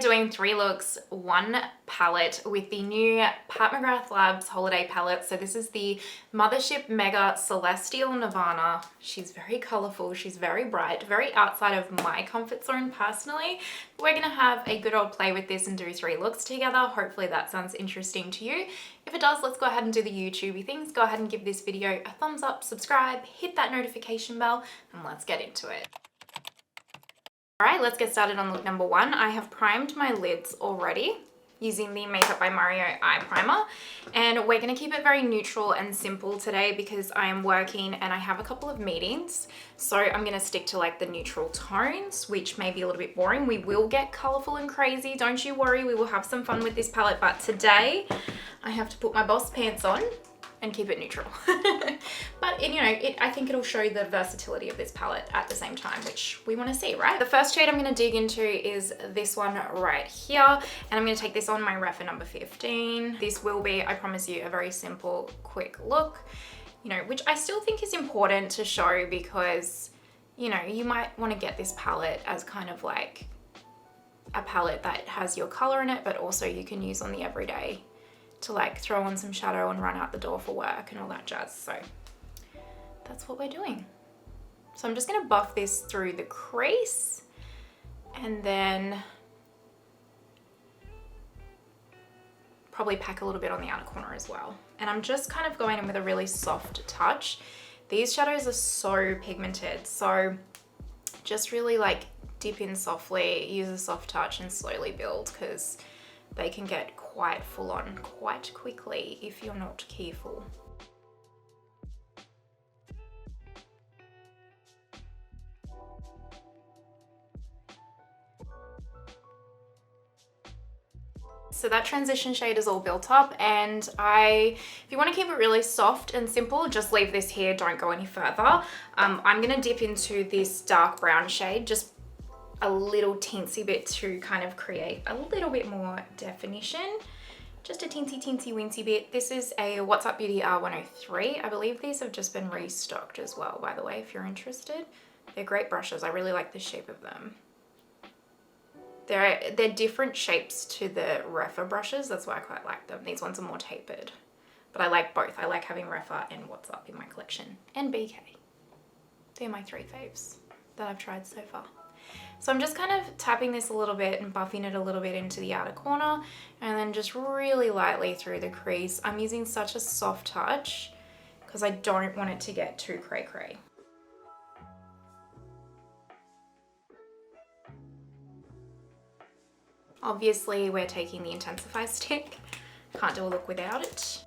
doing 3 looks, 1 palette with the new Pat McGrath Labs holiday palette. So this is the Mthrshp Mega Celestial Nirvana. She's very colorful, she's very bright, very outside of my comfort zone personally. We're gonna have a good old play with this and do 3 looks together. Hopefully that sounds interesting to you. If it does, let's go ahead and do the YouTubey things. Go ahead and give this video a thumbs up, subscribe, hit that notification bell, and let's get into it. All right, let's get started on look number 1. I have primed my lids already using the Makeup by Mario eye primer, and we're gonna keep it very neutral and simple today because I am working and I have a couple of meetings. So I'm gonna stick to like the neutral tones, which may be a little bit boring. We will get colorful and crazy, don't you worry, we will have some fun with this palette, but today I have to put my boss pants on and keep it neutral. But I think it'll show the versatility of this palette at the same time, which we want to see, right? The first shade I'm going to dig into is this one right here, and I'm going to take this on my Rephr number 15. This will be, I promise you, a very simple, quick look, which I still think is important to show because, you might want to get this palette as kind of like a palette that has your color in it, but also you can use on the everyday to like throw on some shadow and run out the door for work and all that jazz. So that's what we're doing. So I'm just gonna buff this through the crease and then probably pack a little bit on the outer corner as well. And I'm just kind of going in with a really soft touch. These shadows are so pigmented, so just really like dip in softly, use a soft touch and slowly build because they can get quite full on quite quickly if you're not careful. So that transition shade is all built up, and if you want to keep it really soft and simple, just leave this here, don't go any further. I'm gonna dip into this dark brown shade, just a little teensy bit to kind of create a little bit more definition. Just a teensy wincy bit. This is a What's Up Beauty R103. I believe these have just been restocked as well, by the way, if you're interested. They're great brushes. I really like the shape of them. They're different shapes to the Rephr brushes. That's why I quite like them. These ones are more tapered, but I like both. I like having Rephr and What's Up in my collection, and BK. They're my 3 faves that I've tried so far. So I'm just kind of tapping this a little bit and buffing it a little bit into the outer corner and then just really lightly through the crease. I'm using such a soft touch because I don't want it to get too cray-cray. Obviously, we're taking the Intensify stick. Can't do a look without it.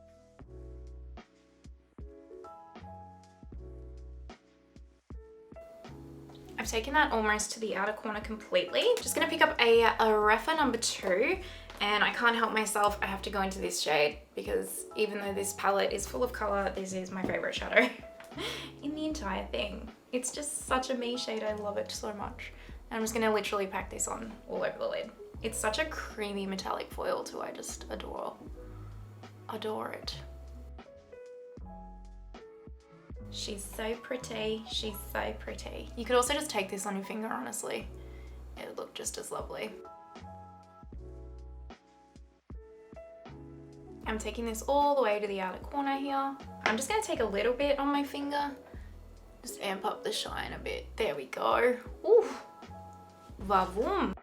I've taken that almost to the outer corner completely. Just gonna pick up a Rephr number 2, and I can't help myself, I have to go into this shade because even though this palette is full of color, this is my favorite shadow in the entire thing. It's just such a me shade, I love it so much. And I'm just gonna literally pack this on all over the lid. It's such a creamy metallic foil too, I just adore it. She's so pretty, she's so pretty. You could also just take this on your finger, honestly. It would look just as lovely. I'm taking this all the way to the outer corner here. I'm just gonna take a little bit on my finger. Just amp up the shine a bit. There we go. Ooh, vavoom.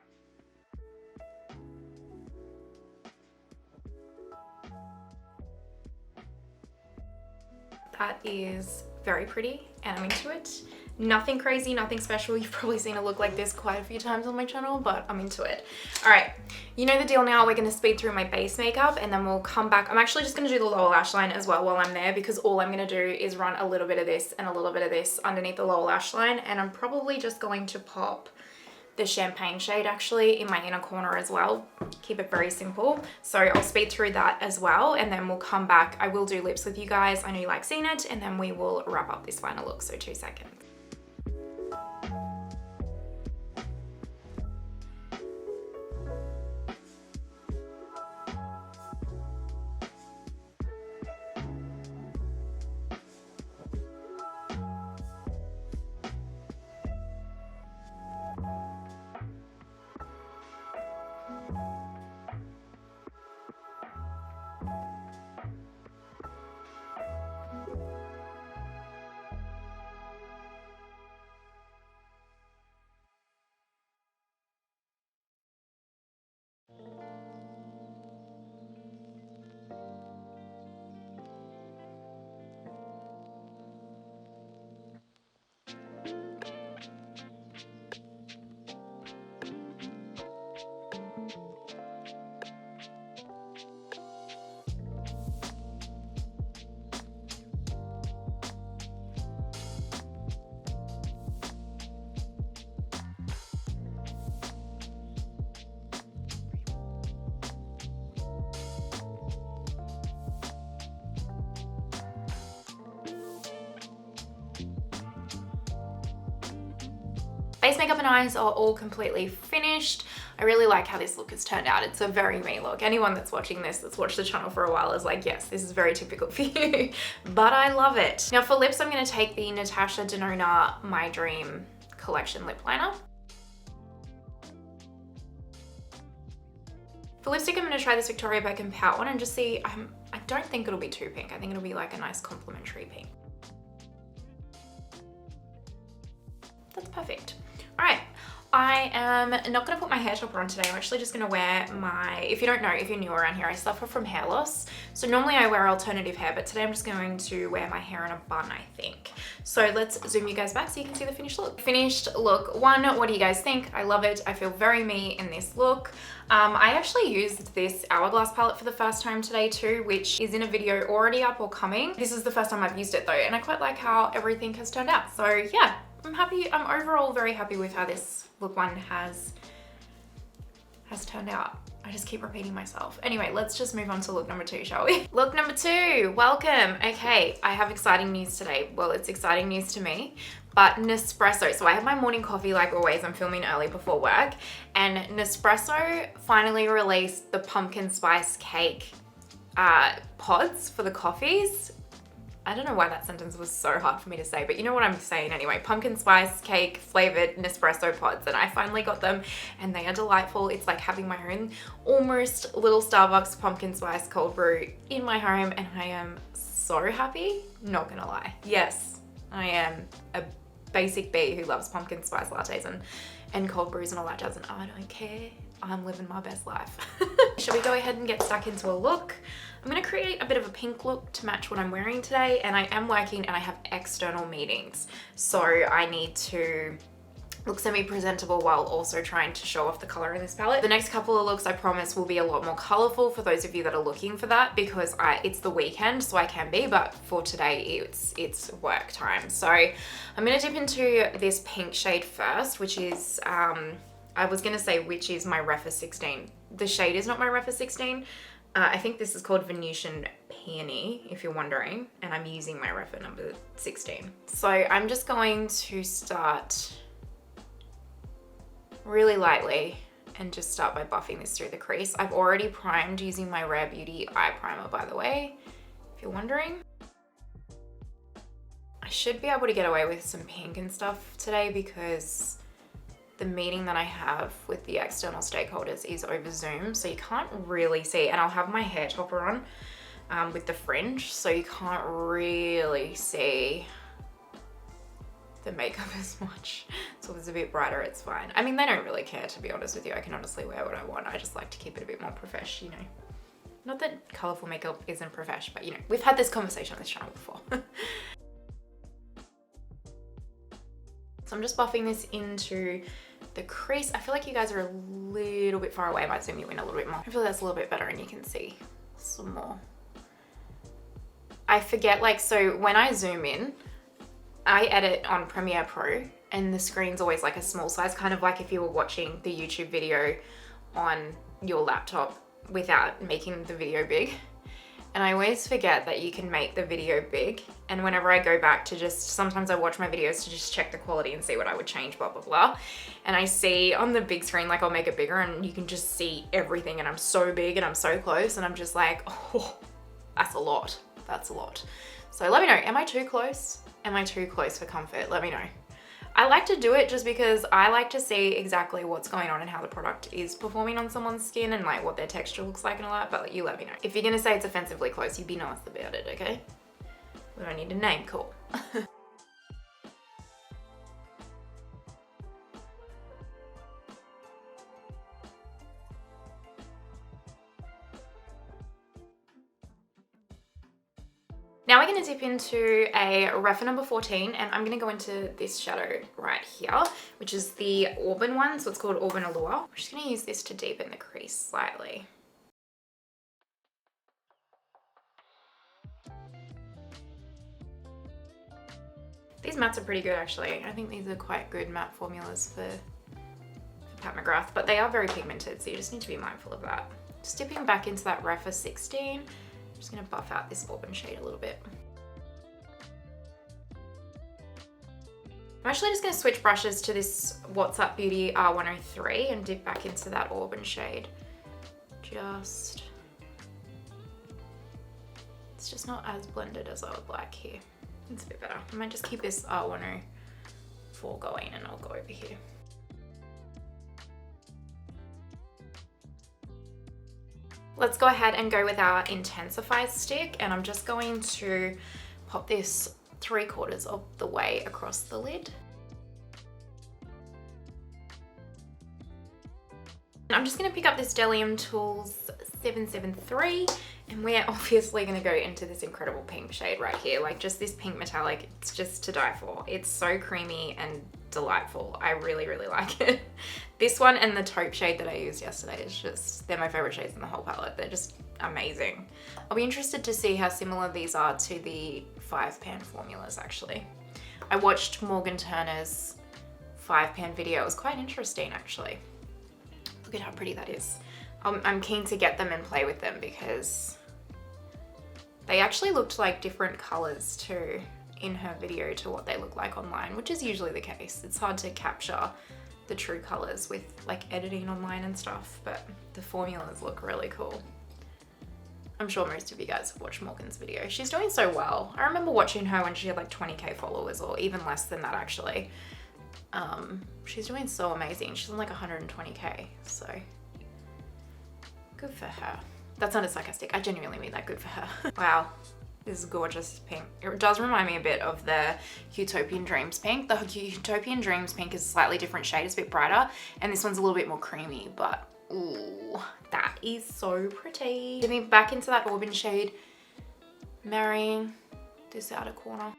That is very pretty and I'm into it. Nothing crazy, nothing special. You've probably seen a look like this quite a few times on my channel, but I'm into it. All right, you know the deal now. We're gonna speed through my base makeup and then we'll come back. I'm actually just gonna do the lower lash line as well while I'm there because all I'm gonna do is run a little bit of this and a little bit of this underneath the lower lash line, and I'm probably just going to pop the champagne shade actually in my inner corner as well. Keep it very simple. So I'll speed through that as well and then we'll come back. I will do lips with you guys. I know you like seeing it, and then we will wrap up this final look. So 2 seconds. Base makeup and eyes are all completely finished. I really like how this look has turned out. It's a very me look. Anyone that's watching this, that's watched the channel for a while, is like, yes, this is very typical for you, but I love it. Now for lips, I'm gonna take the Natasha Denona My Dream Collection lip liner. For lipstick, I'm gonna try this Victoria Beckham Pout one and just see, I don't think it'll be too pink. I think it'll be like a nice complementary pink. That's perfect. All right, I am not gonna put my hair topper on today. I'm actually just gonna wear my, if you don't know, if you're new around here, I suffer from hair loss. So normally I wear alternative hair, but today I'm just going to wear my hair in a bun, I think. So let's zoom you guys back so you can see the finished look. Finished look one, what do you guys think? I love it. I feel very me in this look. I actually used this Hourglass palette for the first time today too, which is in a video already up or coming. This is the first time I've used it though, and I quite like how everything has turned out. So yeah, I'm happy. I'm overall very happy with how this look one has turned out. I just keep repeating myself. Anyway, let's just move on to look number 2, shall we? Look number 2, welcome. Okay, I have exciting news today. Well, it's exciting news to me, but Nespresso. So I have my morning coffee like always. I'm filming early before work, and Nespresso finally released the pumpkin spice cake pods for the coffees. I don't know why that sentence was so hard for me to say, but you know what I'm saying anyway. Pumpkin spice cake flavored Nespresso pods, and I finally got them and they are delightful. It's like having my own almost little Starbucks pumpkin spice cold brew in my home, and I am so happy, not gonna lie. Yes, I am a basic bee who loves pumpkin spice lattes and cold brews and all that jazz, and I don't care. I'm living my best life. Shall we go ahead and get stuck into a look? I'm gonna create a bit of a pink look to match what I'm wearing today, and I am working and I have external meetings. So I need to look semi-presentable while also trying to show off the color in this palette. The next couple of looks I promise will be a lot more colorful for those of you that are looking for that, because it's the weekend, so I can be, but for today it's work time. So I'm gonna dip into this pink shade first, which is, I was gonna say which is my Rephr 16. The shade is not my Rephr 16. I think this is called Venetian Peony, if you're wondering, and I'm using my Rephr number 16. So I'm just going to start really lightly and just start by buffing this through the crease. I've already primed using my Rare Beauty eye primer, by the way, if you're wondering. I should be able to get away with some pink and stuff today because the meeting that I have with the external stakeholders is over Zoom, so you can't really see, and I'll have my hair topper on with the fringe, so you can't really see the makeup as much. So if it's a bit brighter, it's fine. I mean, they don't really care, to be honest with you. I can honestly wear what I want. I just like to keep it a bit more profesh, you know. Not that colourful makeup isn't profesh, but you know, we've had this conversation on this channel before. So I'm just buffing this into the crease. I feel like you guys are a little bit far away. I might zoom you in a little bit more. Hopefully that's a little bit better and you can see some more. I forget, like, so when I zoom in, I edit on Premiere Pro and the screen's always like a small size, kind of like if you were watching the YouTube video on your laptop without making the video big. And I always forget that you can make the video big. And whenever I go back to sometimes I watch my videos to just check the quality and see what I would change, blah, blah, blah. And I see on the big screen, like I'll make it bigger and you can just see everything, and I'm so big and I'm so close and I'm just like, oh, that's a lot. That's a lot. So let me know, am I too close? Am I too close for comfort? Let me know. I like to do it just because I like to see exactly what's going on and how the product is performing on someone's skin and like what their texture looks like and all that, but you let me know. If you're gonna say it's offensively close, you be nice about it, okay? We don't need a name call. Now we're going to dip into a Rephr number 14, and I'm going to go into this shadow right here, which is the Auburn one. So it's called Auburn Allure. I'm just going to use this to deepen the crease slightly. These mattes are pretty good actually. I think these are quite good matte formulas for Pat McGrath, but they are very pigmented, so you just need to be mindful of that. Just dipping back into that Rephr 16. I'm just gonna buff out this Auburn shade a little bit. I'm actually just going to switch brushes to this What's Up Beauty R103 and dip back into that auburn shade. It's just not as blended as I would like here. It's a bit better. I might just keep this R104 going and I'll go over here. Let's go ahead and go with our Intensify stick, and I'm just going to pop this 3/4 of the way across the lid. I'm just going to pick up this Delium Tools 773, and we're obviously going to go into this incredible pink shade right here. Like, just this pink metallic, it's just to die for. It's so creamy and delightful. I really, really like it. This one and the taupe shade that I used yesterday is just, they're my favorite shades in the whole palette. They're just amazing. I'll be interested to see how similar these are to the 5-pan formulas, actually. I watched Morgan Turner's 5-pan video. It was quite interesting, actually. Look at how pretty that is. I'm keen to get them and play with them because they actually looked like different colors too in her video to what they look like online, which is usually the case. It's hard to capture the true colors with like editing online and stuff, but the formulas look really cool. I'm sure most of you guys have watched Morgan's video. She's doing so well. I remember watching her when she had like 20k followers, or even less than that actually. She's doing so amazing. She's on like 120k, so good for her. That's not a sarcastic, I genuinely mean that, good for her. Wow, this is gorgeous pink. It does remind me a bit of the Utopian Dreams pink. The Utopian Dreams pink is a slightly different shade, it's a bit brighter, and this one's a little bit more creamy, but ooh, that is so pretty. Getting back into that auburn shade, marrying this outer corner.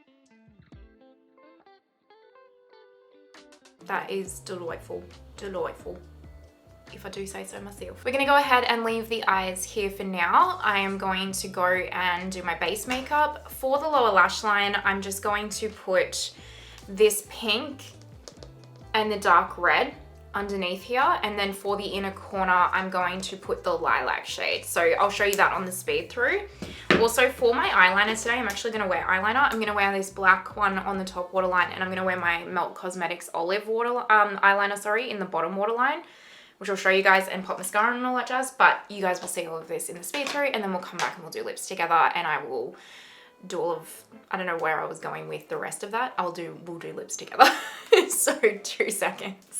That is delightful, delightful, if I do say so myself. We're gonna go ahead and leave the eyes here for now. I am going to go and do my base makeup. For the lower lash line, I'm just going to put this pink and the dark red underneath here, and then for the inner corner, I'm going to put the lilac shade. So I'll show you that on the speed through. Also, for my eyeliner today, I'm actually gonna wear eyeliner. I'm gonna wear this black one on the top waterline, and I'm gonna wear my Melt Cosmetics olive eyeliner, sorry, in the bottom waterline, which I'll show you guys, and pop mascara and all that jazz. But you guys will see all of this in the speed through, and then we'll come back and we'll do lips together, and I will do all of, I don't know where I was going with the rest of that. We'll do lips together. So 2 seconds.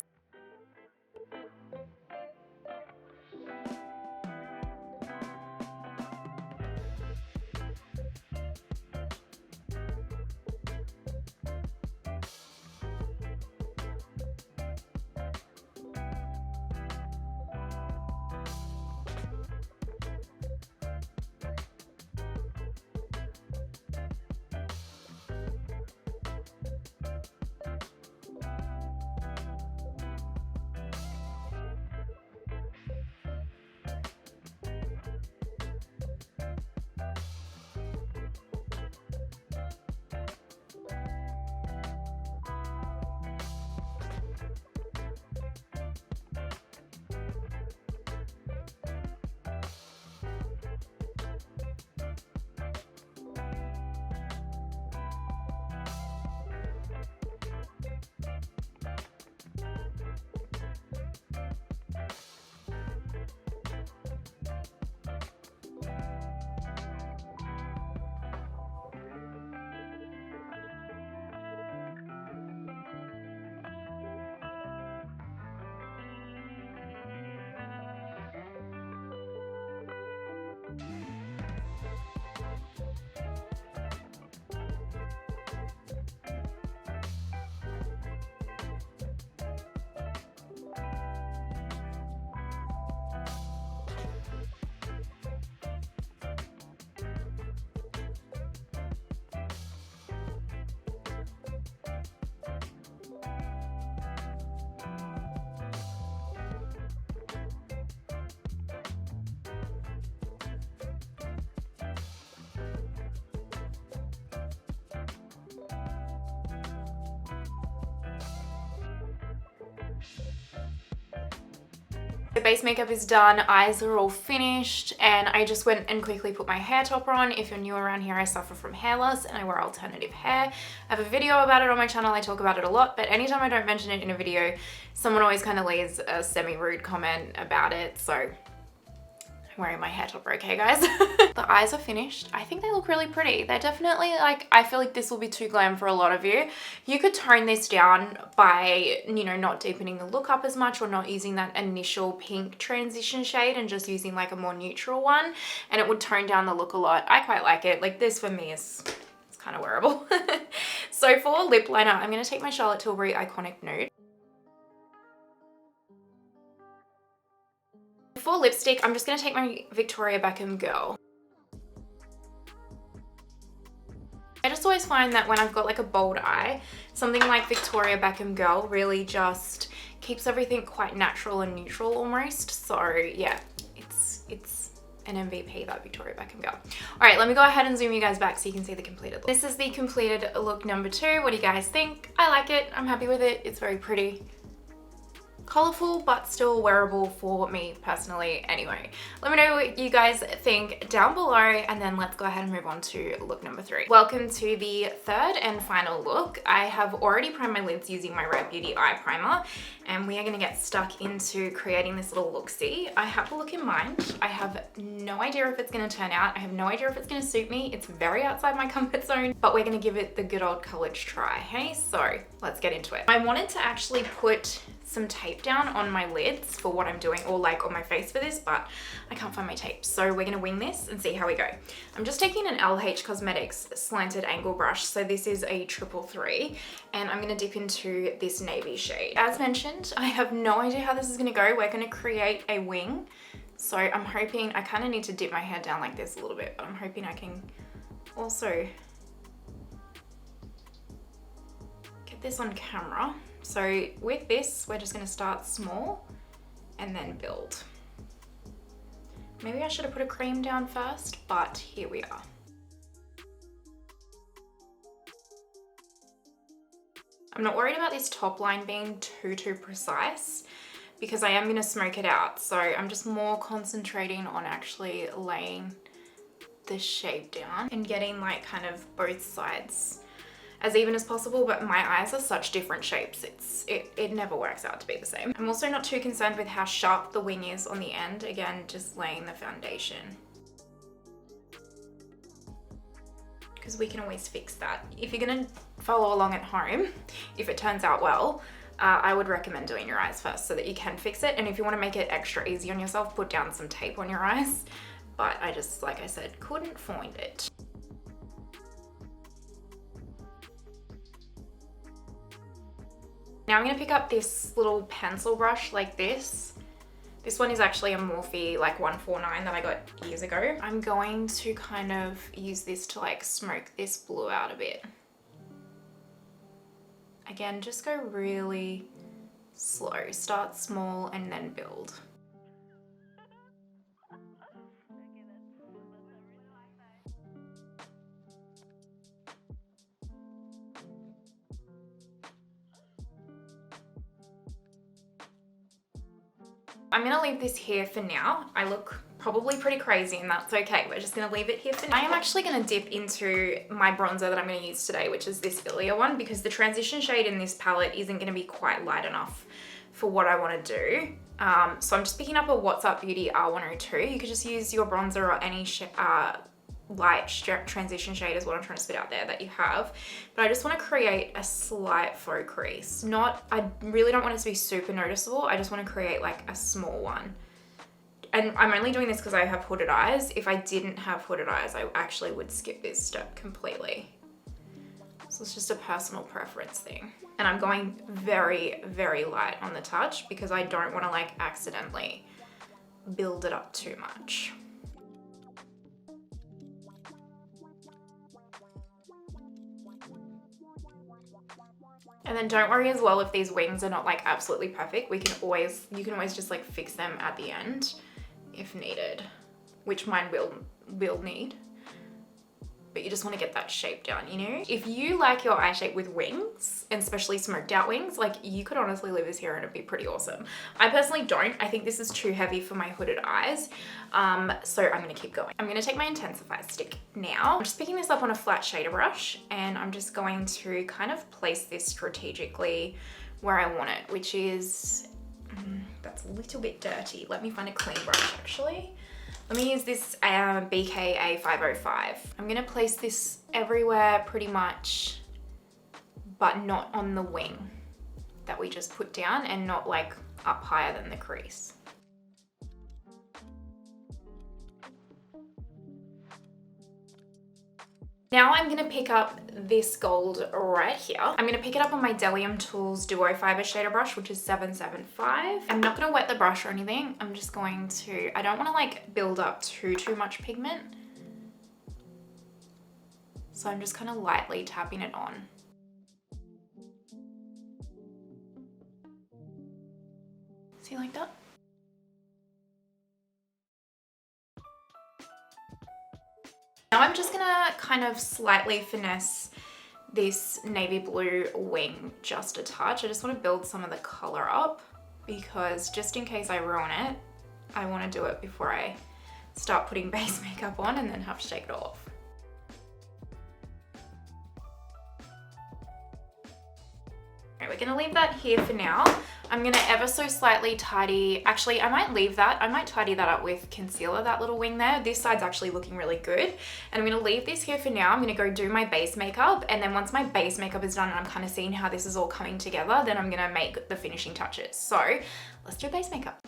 The base makeup is done, eyes are all finished, and I just went and quickly put my hair topper on. If you're new around here, I suffer from hair loss and I wear alternative hair. I have a video about it on my channel, I talk about it a lot, but anytime I don't mention it in a video, someone always kind of leaves a semi-rude comment about it, so I'm wearing my hair topper, okay guys? The eyes are finished. I think they look really pretty. They're definitely like, I feel like this will be too glam for a lot of you. You could tone this down by, you know, not deepening the look up as much or not using that initial pink transition shade and just using like a more neutral one, and it would tone down the look a lot. I quite like it. Like this for me is, it's kind of wearable. So for lip liner, I'm going to take my Charlotte Tilbury Iconic Nude. For lipstick, I'm just going to take my Victoria Beckham Girl. I just always find that when I've got like a bold eye, something like Victoria Beckham Girl really just keeps everything quite natural and neutral almost. So yeah, it's an MVP, that Victoria Beckham Girl. All right, let me go ahead and zoom you guys back so you can see the completed look. This is the completed look number 2. What do you guys think? I like it. I'm happy with it. It's very pretty. Colorful but still wearable for me personally. Anyway, let me know what you guys think down below, and then let's go ahead and move on to look number 3. Welcome to the third and final look. I have already primed my lids using my Rare Beauty eye primer, and we are going to get stuck into creating this little look-see. I have a look in mind. I have no idea if it's going to turn out. I have no idea if it's going to suit me. It's very outside my comfort zone, but we're going to give it the good old college try. Hey, so let's get into it. I wanted to actually put some tape down on my lids for what I'm doing, or like on my face for this, but I can't find my tape. So we're gonna wing this and see how we go. I'm just taking an LH Cosmetics slanted angle brush. So this is a 333, and I'm gonna dip into this navy shade. As mentioned, I have no idea how this is gonna go. We're gonna create a wing. So I'm hoping, I kind of need to dip my hair down like this a little bit, but I'm hoping I can also get this on camera. So with this, we're just going to start small and then build. Maybe I should have put a cream down first, but here we are. I'm not worried about this top line being too precise because I am going to smoke it out. So I'm just more concentrating on actually laying the shape down and getting like kind of both sides as even as possible, but my eyes are such different shapes, it never works out to be the same. I'm also not too concerned with how sharp the wing is on the end. Again, just laying the foundation, because we can always fix that. If you're gonna follow along at home, if it turns out well, I would recommend doing your eyes first so that you can fix it. And if you want to make it extra easy on yourself, put down some tape on your eyes. But I just, like I said, couldn't find it. Now I'm going to pick up this little pencil brush like this. This one is actually a Morphe like 149 that I got years ago. I'm going to kind of use this to like smoke this blue out a bit. Again, just go really slow. Start small and then build. I'm gonna leave this here for now. I look probably pretty crazy and that's okay. We're just gonna leave it here for now. I am actually gonna dip into my bronzer that I'm gonna use today, which is this Ilia one, because the transition shade in this palette isn't gonna be quite light enough for what I wanna do. So I'm just picking up a What's Up Beauty R102. You could just use your bronzer or any light transition shade is what I'm trying to spit out there that you have, but I just want to create a slight faux crease. I really don't want it to be super noticeable. I just want to create like a small one, and I'm only doing this because I have hooded eyes. If I didn't have hooded eyes, I actually would skip this step completely. So it's just a personal preference thing, and I'm going very light on the touch because I don't want to like accidentally build it up too much. And then don't worry as well if these wings are not like absolutely perfect. You can always just like fix them at the end if needed, which mine will need. but you just want to get that shape down, you know? If you like your eye shape with wings, and especially smoked out wings, like you could honestly leave this here and it'd be pretty awesome. I personally don't. I think this is too heavy for my hooded eyes. So I'm gonna keep going. I'm gonna take my Intensify stick now. I'm just picking this up on a flat shader brush, and I'm just going to kind of place this strategically where I want it, which is, that's a little bit dirty. Let me find a clean brush actually. Let me use this BK A505. I'm gonna place this everywhere pretty much, but not on the wing that we just put down, and not like up higher than the crease. Now I'm gonna pick up this gold right here. I'm gonna pick it up on my Delium Tools Duo Fiber Shader Brush, which is 775. I'm not gonna wet the brush or anything. I'm just going to, I don't wanna like build up too much pigment. So I'm just kind of lightly tapping it on. See, like that? Now I'm just gonna kind of slightly finesse this navy blue wing just a touch. I just want to build some of the color up, because just in case I ruin it, I want to do it before I start putting base makeup on and then have to take it off. We're gonna leave that here for now. I'm gonna ever so slightly tidy, actually I might leave that, I might tidy that up with concealer, that little wing there. This side's actually looking really good. And I'm gonna leave this here for now. I'm gonna go do my base makeup, and then once my base makeup is done and I'm kind of seeing how this is all coming together, then I'm gonna make the finishing touches. So let's do base makeup.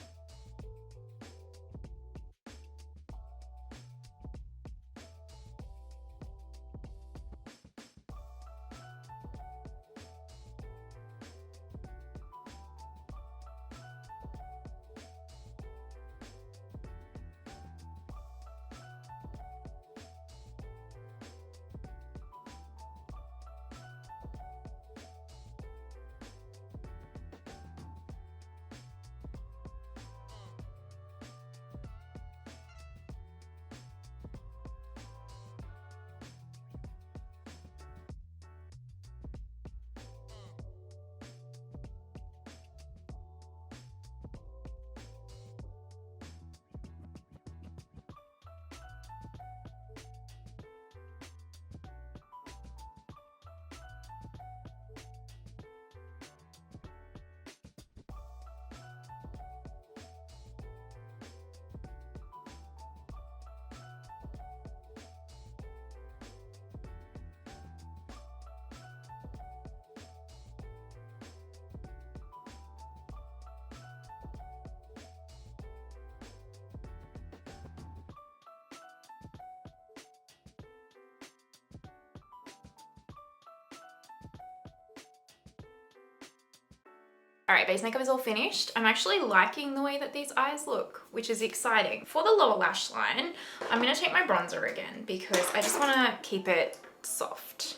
All right, base makeup is all finished. I'm actually liking the way that these eyes look, which is exciting. For the lower lash line, I'm gonna take my bronzer again, because I just wanna keep it soft,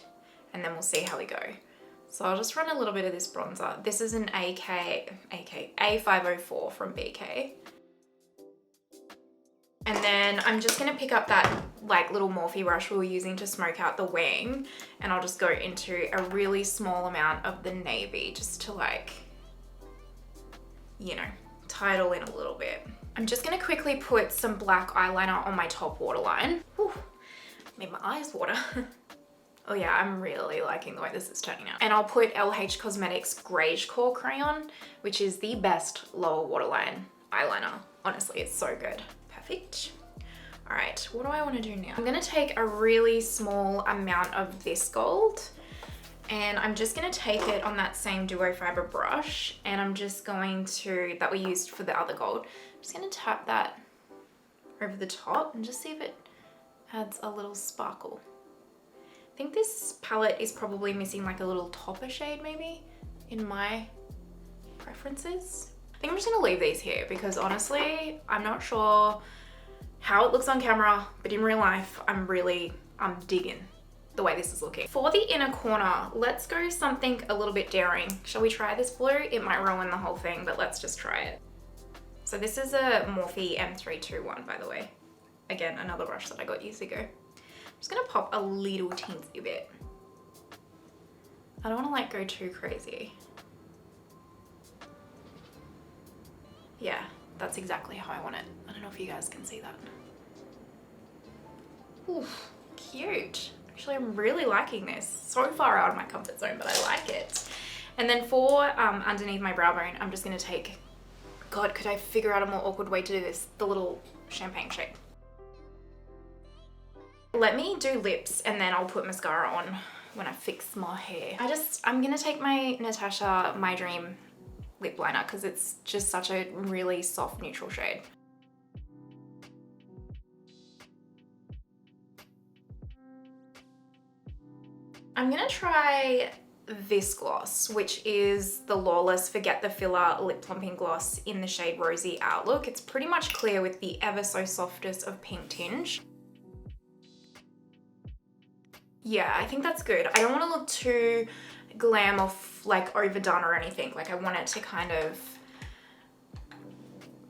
and then we'll see how we go. So I'll just run a little bit of this bronzer. This is an A504 from BK. And then I'm just gonna pick up that like little Morphe brush we were using to smoke out the wing, and I'll just go into a really small amount of the navy just to like, you know, tie it all in a little bit. I'm just gonna quickly put some black eyeliner on my top waterline. Whew, made my eyes water. Oh yeah, I'm really liking the way this is turning out. And I'll put LH Cosmetics Greige Core Crayon, which is the best lower waterline eyeliner. Honestly, it's so good. Perfect. All right, what do I wanna do now? I'm gonna take a really small amount of this gold, and I'm just gonna take it on that same Duo Fiber brush, and I'm just going to, that we used for the other gold, I'm just gonna tap that over the top and just see if it adds a little sparkle. I think this palette is probably missing like a little topper shade maybe in my preferences. I think I'm just gonna leave these here because honestly, I'm not sure how it looks on camera, but in real life, I'm digging the way this is looking. For the inner corner, let's go something a little bit daring. Shall we try this blue? It might ruin the whole thing, but let's just try it. So this is a Morphe M321, by the way. Again, another brush that I got years ago. just gonna pop a little teensy bit. I don't wanna like go too crazy. Yeah, that's exactly how I want it. I don't know if you guys can see that. Ooh, cute. Actually, I'm really liking this. So far out of my comfort zone, but I like it. And then for underneath my brow bone, I'm just gonna take, God, could I figure out a more awkward way to do this? The little champagne shade. Let me do lips and then I'll put mascara on when I fix my hair. I'm gonna take my Mthrshp My Dream lip liner because it's just such a really soft neutral shade. I'm gonna try this gloss, which is the Lawless Forget the Filler Lip Plumping Gloss in the shade Rosy Outlook. It's pretty much clear with the ever so softest of pink tinge. Yeah, I think that's good. I don't want to look too glam or like overdone or anything. Like I want it to kind of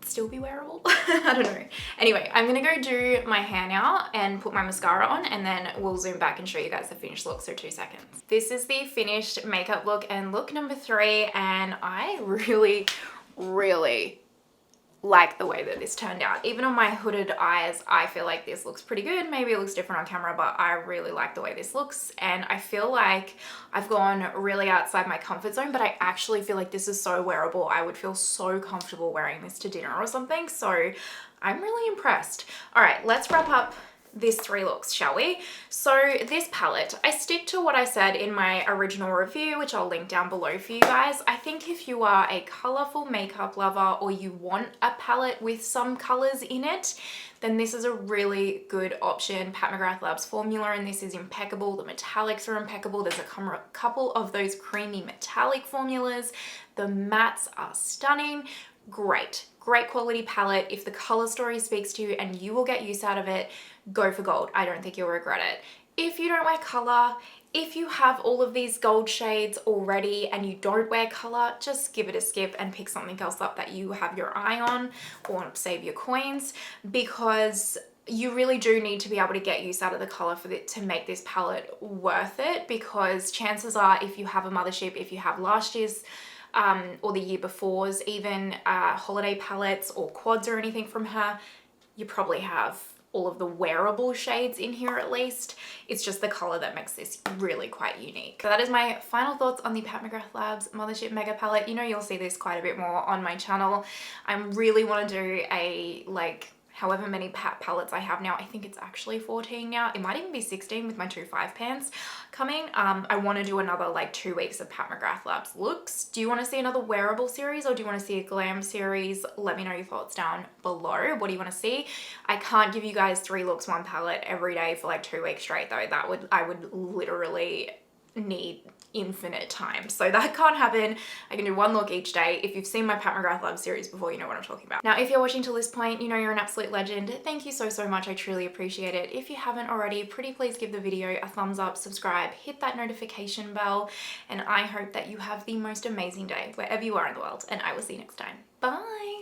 still be wearable. I don't know. Anyway, I'm gonna go do my hair now and put my mascara on, and then we'll zoom back and show you guys the finished look, so 2 seconds. This is the finished makeup look and look number 3, and I really like the way that this turned out. Even on my hooded eyes, I feel like this looks pretty good. Maybe it looks different on camera, but I really like the way this looks. And I feel like I've gone really outside my comfort zone, but I actually feel like this is so wearable. I would feel so comfortable wearing this to dinner or something. So I'm really impressed. All right, let's wrap up these 3 looks, shall we? So this palette, I stick to what I said in my original review, which I'll link down below for you guys. I think if you are a colorful makeup lover or you want a palette with some colors in it, then this is a really good option. Pat McGrath Labs formula in this is impeccable. The metallics are impeccable. There's a couple of those creamy metallic formulas. The mattes are stunning. Great quality palette. If the color story speaks to you and you will get use out of it, go for gold. I don't think you'll regret it. If you don't wear color, if you have all of these gold shades already and you don't wear color, just give it a skip and pick something else up that you have your eye on, or save your coins, because you really do need to be able to get use out of the color for it to make this palette worth it, because chances are if you have a Mthrshp, if you have last year's or the year before's even holiday palettes or quads or anything from her, you probably have all of the wearable shades in here at least. It's just the color that makes this really quite unique. So that is my final thoughts on the Pat McGrath Labs Mthrshp Mega Palette. You know, you'll see this quite a bit more on my channel. I really want to do a however many Pat palettes I have now. I think it's actually 14 now. It might even be 16 with my 2 5 pans coming. I want to do another 2 weeks of Pat McGrath Labs looks. Do you want to see another wearable series or do you want to see a glam series? Let me know your thoughts down below. What do you want to see? I can't give you guys 3 looks, 1 palette every day for 2 weeks straight though. I would literally need infinite time, so that can't happen. I can do 1 look each day. If you've seen my Pat McGrath Lab series before, you know what I'm talking about. Now, if you're watching till this point, you know you're an absolute legend. Thank you so much. I truly appreciate it. If you haven't already, pretty please give the video a thumbs up, subscribe, hit that notification bell, and I hope that you have the most amazing day wherever you are in the world, and I will see you next time. Bye.